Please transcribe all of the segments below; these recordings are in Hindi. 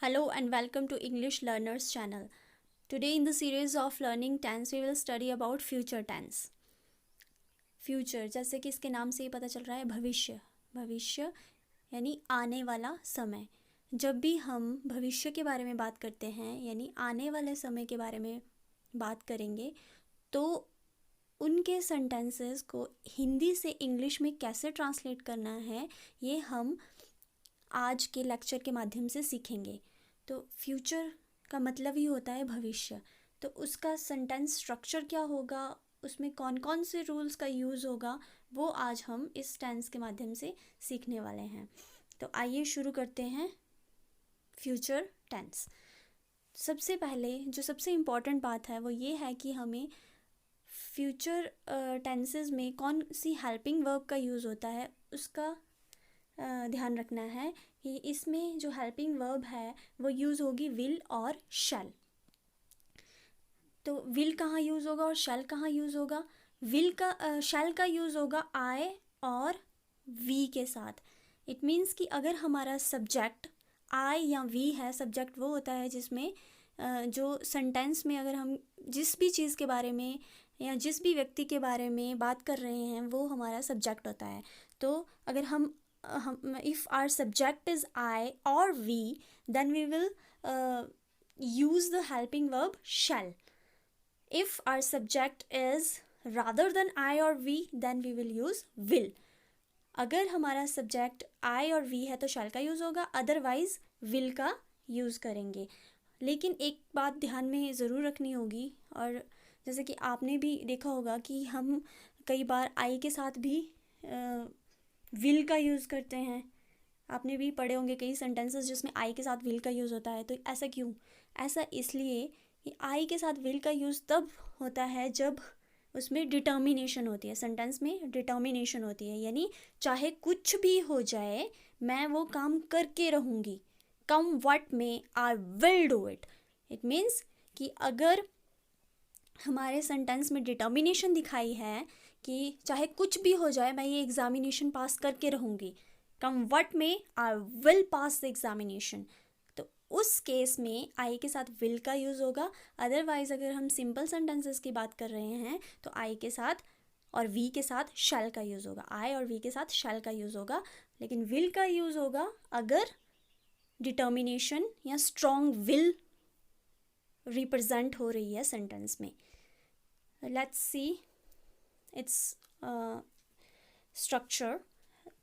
Hello and welcome to English Learners channel. Today in the series of learning tense we will study about future tense. Future जैसे कि इसके नाम से ही पता चल रहा है भविष्य भविष्य यानी आने वाला समय. जब भी हम भविष्य के बारे में बात करते हैं यानी आने वाले समय के बारे में बात करेंगे तो उनके सेंटेंसेस को हिंदी से इंग्लिश में कैसे ट्रांसलेट करना है ये हम आज के लेक्चर के माध्यम से सीखेंगे. तो फ्यूचर का मतलब ही होता है भविष्य. तो उसका सेंटेंस स्ट्रक्चर क्या होगा, उसमें कौन कौन से रूल्स का यूज़ होगा, वो आज हम इस टेंस के माध्यम से सीखने वाले हैं. तो आइए शुरू करते हैं फ्यूचर टेंस. सबसे पहले जो सबसे इम्पॉर्टेंट बात है वो ये है कि हमें फ्यूचर टेंसेस में कौन सी हेल्पिंग वर्ब का यूज़ होता है उसका ध्यान रखना है कि इसमें जो हेल्पिंग वर्ब है वो यूज़ होगी विल और शैल. तो विल कहाँ यूज़ होगा और शैल कहाँ यूज़ होगा. विल का शैल का यूज़ होगा आई और वी के साथ. इट मीन्स कि अगर हमारा सब्जेक्ट आई या वी है, सब्जेक्ट वो होता है जिसमें जो सेंटेंस में अगर हम जिस भी चीज़ के बारे में या जिस भी व्यक्ति के बारे में बात कर रहे हैं वो हमारा सब्जेक्ट होता है. तो अगर हम if our subject is I or we, then we will use the helping verb shall. If our subject is rather than I or we, then we will use will. अगर हमारा सब्जेक्ट I और we है तो shall का यूज़ होगा, अदरवाइज will का यूज़ करेंगे. लेकिन एक बात ध्यान में ज़रूर रखनी होगी, और जैसे कि आपने भी देखा होगा कि हम कई बार I के साथ भी विल का यूज़ करते हैं. आपने भी पढ़े होंगे कई सेंटेंसेस जिसमें आई के साथ विल का यूज़ होता है. तो ऐसा क्यों? ऐसा इसलिए कि आई के साथ विल का यूज़ तब होता है जब उसमें डिटर्मिनेशन होती है, सेंटेंस में डिटर्मिनेशन होती है. यानी चाहे कुछ भी हो जाए मैं वो काम करके रहूँगी. कम व्हाट में I will do it. It means कि अगर हमारे सेंटेंस में डिटर्मिनेशन दिखाई है कि चाहे कुछ भी हो जाए मैं ये एग्जामिनेशन पास करके रहूँगी, कम व्हाट में I will pass the examination, तो उस केस में आई के साथ विल का यूज़ होगा. अदरवाइज अगर हम सिंपल सेंटेंसेस की बात कर रहे हैं तो आई के साथ और वी के साथ शैल का यूज़ होगा. आई और वी के साथ शैल का यूज़ होगा, लेकिन विल का यूज़ होगा अगर डिटर्मिनेशन या स्ट्रॉन्ग विल रिप्रेजेंट हो रही है सेंटेंस में. Let's see its structure.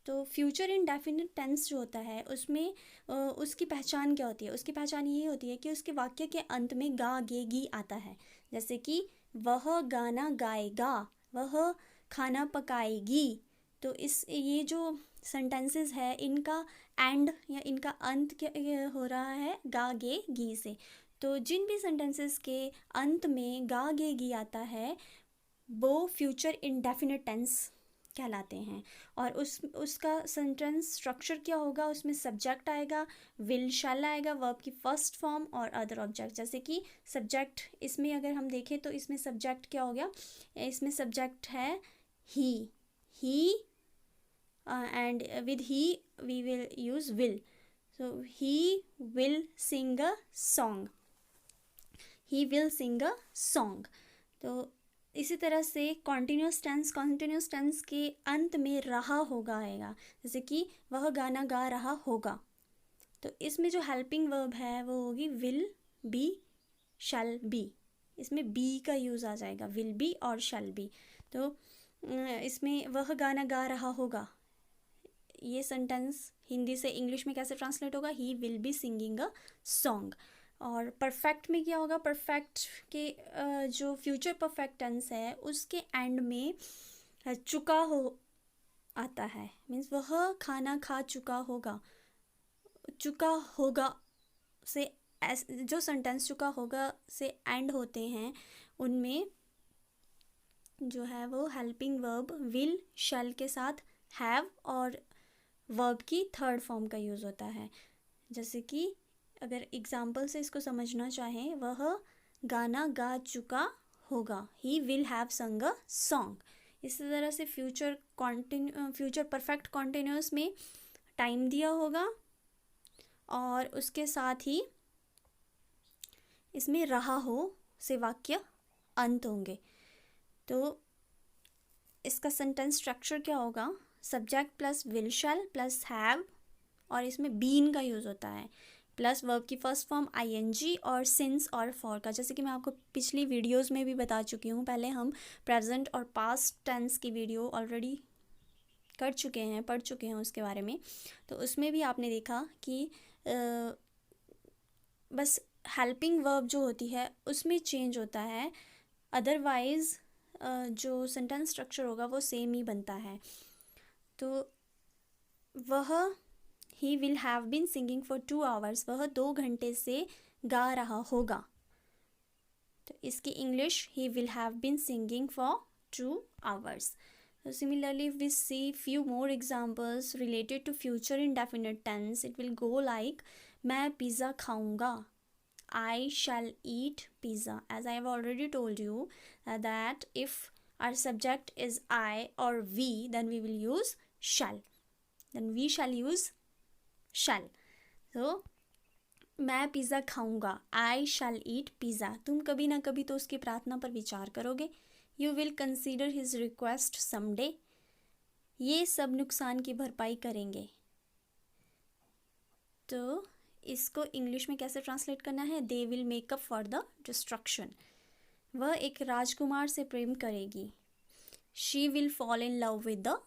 तो फ्यूचर इंडेफिनिट टेंस जो होता है उसमें उसकी पहचान क्या होती है? उसकी पहचान ये होती है कि उसके वाक्य के अंत में गा गे गी आता है. जैसे कि वह गाना गाएगा, वह खाना पकाएगी. तो ये जो सेंटेंसेस है इनका एंड या इनका अंत क्या हो रहा है? गा गे गी से. तो जिन भी सेंटेंसेस के अंत में गा गे गी आता है वो फ्यूचर इंडेफिनिट टेंस कहलाते हैं. और उसका सेंटेंस स्ट्रक्चर क्या होगा? उसमें सब्जेक्ट आएगा, विल शैल आएगा, वर्ब की फर्स्ट फॉर्म और अदर ऑब्जेक्ट. जैसे कि सब्जेक्ट इसमें अगर हम देखें तो इसमें सब्जेक्ट क्या हो गया? इसमें सब्जेक्ट है he and with he we will use will. So he will sing a song. He will sing a song. तो इसी तरह से कॉन्टिन्यूस टेंस के अंत में रहा होगा आएगा. जैसे कि वह गाना गा रहा होगा. तो इसमें जो हेल्पिंग वर्ब है वो होगी विल बी शैल बी. इसमें बी का यूज़ आ जाएगा, विल बी और शैल बी. तो इसमें वह गाना गा रहा होगा, ये सेंटेंस हिंदी से इंग्लिश में कैसे ट्रांसलेट होगा? He will be singing a song. और परफेक्ट में क्या होगा? परफेक्ट के जो फ्यूचर परफेक्ट टेंस है उसके एंड में चुका हो आता है. मीन्स वह खाना खा चुका होगा. चुका होगा से जो सेंटेंस चुका होगा से एंड होते हैं उनमें जो है वो हेल्पिंग वर्ब विल शैल के साथ हैव और वर्ब की थर्ड फॉर्म का यूज़ होता है. जैसे कि अगर एग्जाम्पल से इसको समझना चाहें, वह गाना गा चुका होगा, ही विल हैव संग अ सॉन्ग. इसी तरह से फ्यूचर परफेक्ट कॉन्टिन्यूस में टाइम दिया होगा और उसके साथ ही इसमें रहा हो से वाक्य अंत होंगे। तो इसका सेंटेंस स्ट्रक्चर क्या होगा? Subject plus will shell plus have, और इसमें बीन का यूज़ होता है, प्लस वर्ब की फर्स्ट फॉर्म आईएनजी और सिंस और फॉर का। जैसे कि मैं आपको पिछली वीडियोस में भी बता चुकी हूँ, पहले हम प्रेजेंट और पास्ट टेंस की वीडियो ऑलरेडी कर चुके हैं, पढ़ चुके हैं उसके बारे में। तो उसमें भी आपने देखा कि बस हेल्पिंग वर्ब जो होती है उसमें चेंज होता है, अदरवाइज़ जो सेंटेंस स्ट्रक्चर होगा वो सेम ही बनता है। तो वह ही will have been singing for 2 hours, वह 2 घंटे से गा रहा होगा। तो इसकी English he will have been singing for 2 hours. So similarly, if we see few more examples related to future indefinite tense, it will go like मैं पिज़्ज़ा खाऊंगा, I shall eat pizza. As I have already told you that if our subject is I or we, then we will use shall. Then we shall use shall. So मैं पिज़्ज़ा खाऊंगा, I shall eat pizza. तुम कभी ना कभी तो उसकी प्रार्थना पर विचार करोगे। You will consider his request someday. ये सब नुकसान की भरपाई करेंगे। तो इसको इंग्लिश में कैसे ट्रांसलेट करना है? They will make up for the destruction. वह एक राजकुमार से प्रेम करेगी। She will fall in love with the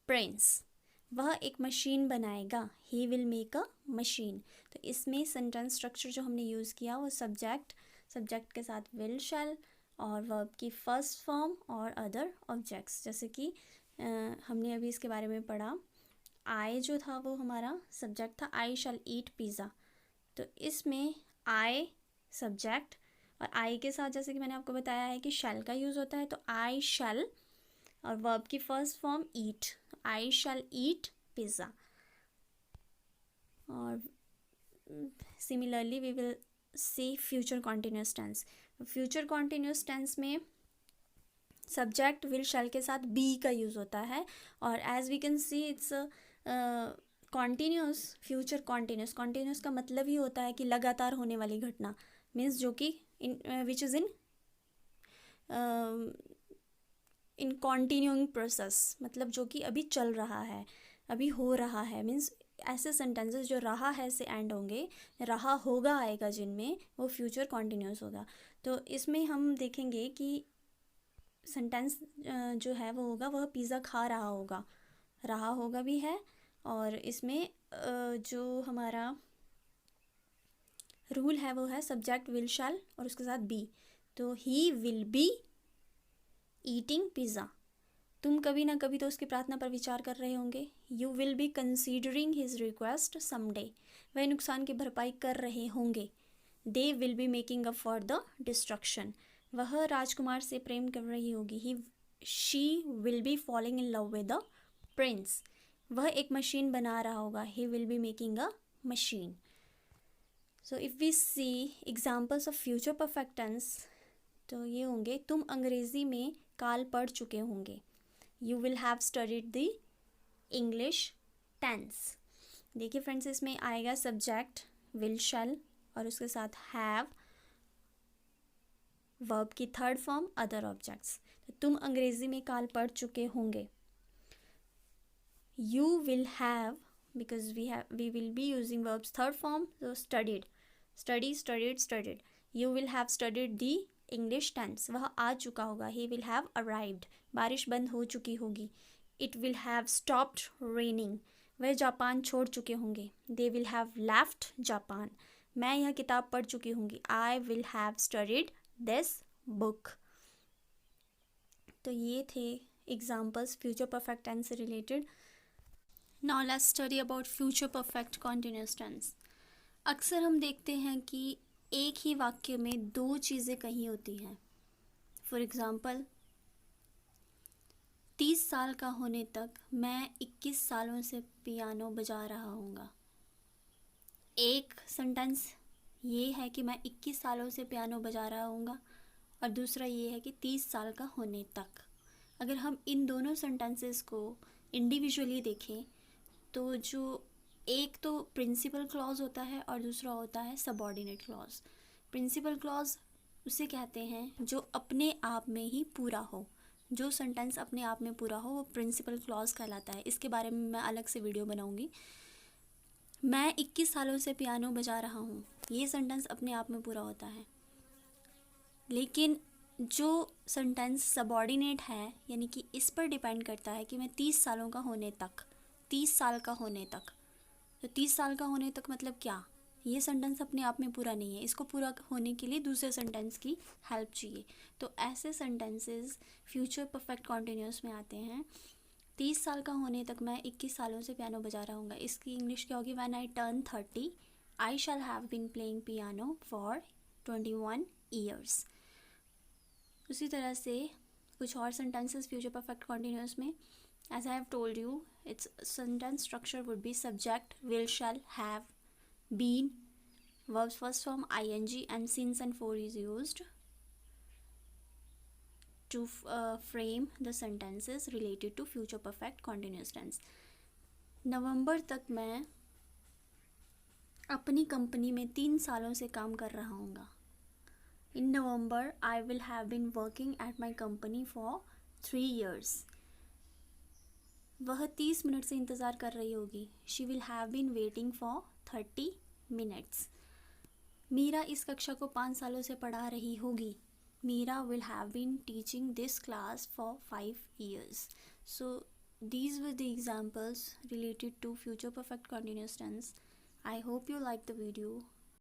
prince. वह एक मशीन बनाएगा। He will make a machine. तो इसमें सेंटेंस स्ट्रक्चर जो हमने यूज़ किया वो सब्जेक्ट के साथ विल शैल और वर्ब की फर्स्ट फॉर्म और अदर ऑब्जेक्ट्स। जैसे कि हमने अभी इसके बारे में पढ़ा, आई जो था वो हमारा सब्जेक्ट था, आई शैल ईट पिज़्ज़ा। तो इसमें आई सब्जेक्ट और आई के साथ जैसे कि मैंने आपको बताया है कि शैल का यूज़ होता है, तो आई शैल और वर्ब की first form eat, I shall eat pizza. और similarly we will see future continuous tense. Future continuous tense में सब्जेक्ट विल शैल के साथ बी का यूज़ होता है, और as we can see it's continuous. Future continuous का मतलब ही होता है कि लगातार होने वाली घटना, मीन्स जो कि which is in continuing process, मतलब जो कि अभी चल रहा है, अभी हो रहा है। मीन्स ऐसे सेंटेंसेस जो रहा है से एंड होंगे, रहा होगा आएगा जिनमें, वो फ्यूचर कॉन्टिन्यूस होगा। तो इसमें हम देखेंगे कि सेंटेंस जो है वो होगा, वह पिज़्ज़ा खा रहा होगा भी है, और इसमें जो हमारा रूल है वो है सब्जेक्ट विल शैल और उसके साथ बी। तो ही विल बी ईटिंग पिज़्ज़ा। तुम कभी ना कभी तो उसकी प्रार्थना पर विचार कर रहे होंगे। You will be considering his request someday. वह नुकसान की भरपाई कर रहे होंगे। They will be making up for the destruction. वह राजकुमार से प्रेम कर रही होगी। She will be falling in love with the prince. वह एक मशीन बना रहा होगा। He will be making a machine. So if we see examples of future perfect tense, तो ये होंगे, तुम अंग्रेज़ी में काल पढ़ चुके होंगे। You will have studied the English tense. देखिए फ्रेंड्स, इसमें आएगा सब्जेक्ट विल शैल और उसके साथ हैव, वर्ब की थर्ड फॉर्म, अदर ऑब्जेक्ट्स। तो तुम अंग्रेज़ी में काल पढ़ चुके होंगे। You will have, because we will be using verbs third form, so studied. You will have studied the English tense. वह आ चुका होगा। He will have arrived. बारिश बंद हो चुकी होगी। It will have stopped raining. वह जापान छोड़ चुके होंगे। They will have left Japan. मैं यह किताब पढ़ चुकी होंगी। I will have studied this book. तो ये थे एग्जाम्पल्स फ्यूचर परफेक्ट टेंस से related. Now let's study about future perfect continuous tense. अक्सर हम देखते हैं कि एक ही वाक्य में दो चीज़ें कही होती हैं। फॉर एग्ज़ाम्पल, 30 साल का होने तक मैं 21 सालों से पियानो बजा रहा हूँगा। एक सेंटेंस ये है कि मैं 21 सालों से पियानो बजा रहा हूँगा, और दूसरा ये है कि 30 साल का होने तक। अगर हम इन दोनों सेंटेंसेस को इंडिविजुअली देखें तो जो एक तो प्रिंसिपल क्लॉज होता है और दूसरा होता है सबऑर्डिनेट क्लॉज। प्रिंसिपल क्लॉज उसे कहते हैं जो अपने आप में ही पूरा हो, जो सेंटेंस अपने आप में पूरा हो वो प्रिंसिपल क्लॉज कहलाता है। इसके बारे में मैं अलग से वीडियो बनाऊंगी। मैं 21 सालों से पियानो बजा रहा हूँ, ये सेंटेंस अपने आप में पूरा होता है। लेकिन जो सेंटेंस सबऑर्डिनेट है, यानी कि इस पर डिपेंड करता है कि मैं 30 सालों का होने तक, 30 साल का होने तक, तो 30 साल का होने तक मतलब क्या, ये सेंटेंस अपने आप में पूरा नहीं है, इसको पूरा होने के लिए दूसरे सेंटेंस की हेल्प चाहिए। तो ऐसे सेंटेंसेस फ्यूचर परफेक्ट कॉन्टिन्यूस में आते हैं। 30 साल का होने तक मैं 21 सालों से पियानो बजा रहा हूँ, इसकी इंग्लिश क्या होगी? When I turn 30 I shall have been playing piano for 21 years. उसी तरह से कुछ और सेंटेंसेस फ्यूचर परफेक्ट कॉन्टिन्यूस में, as I have told you, it's sentence structure would be subject, will, shall, have, been, verbs first form ing and since and for is used to frame the sentences related to future perfect continuous tense. नवंबर तक मैं अपनी कंपनी में 3 सालों से काम कर रहा हूँगा। In November I will have been working at my company for 3 years. वह 30 मिनट से इंतज़ार कर रही होगी। She will have been waiting for 30 minutes. Meera इस कक्षा को 5 सालों से पढ़ा रही होगी। Meera will have been teaching this class for 5 years. So these were the examples related to future perfect continuous tense. I hope you liked the video.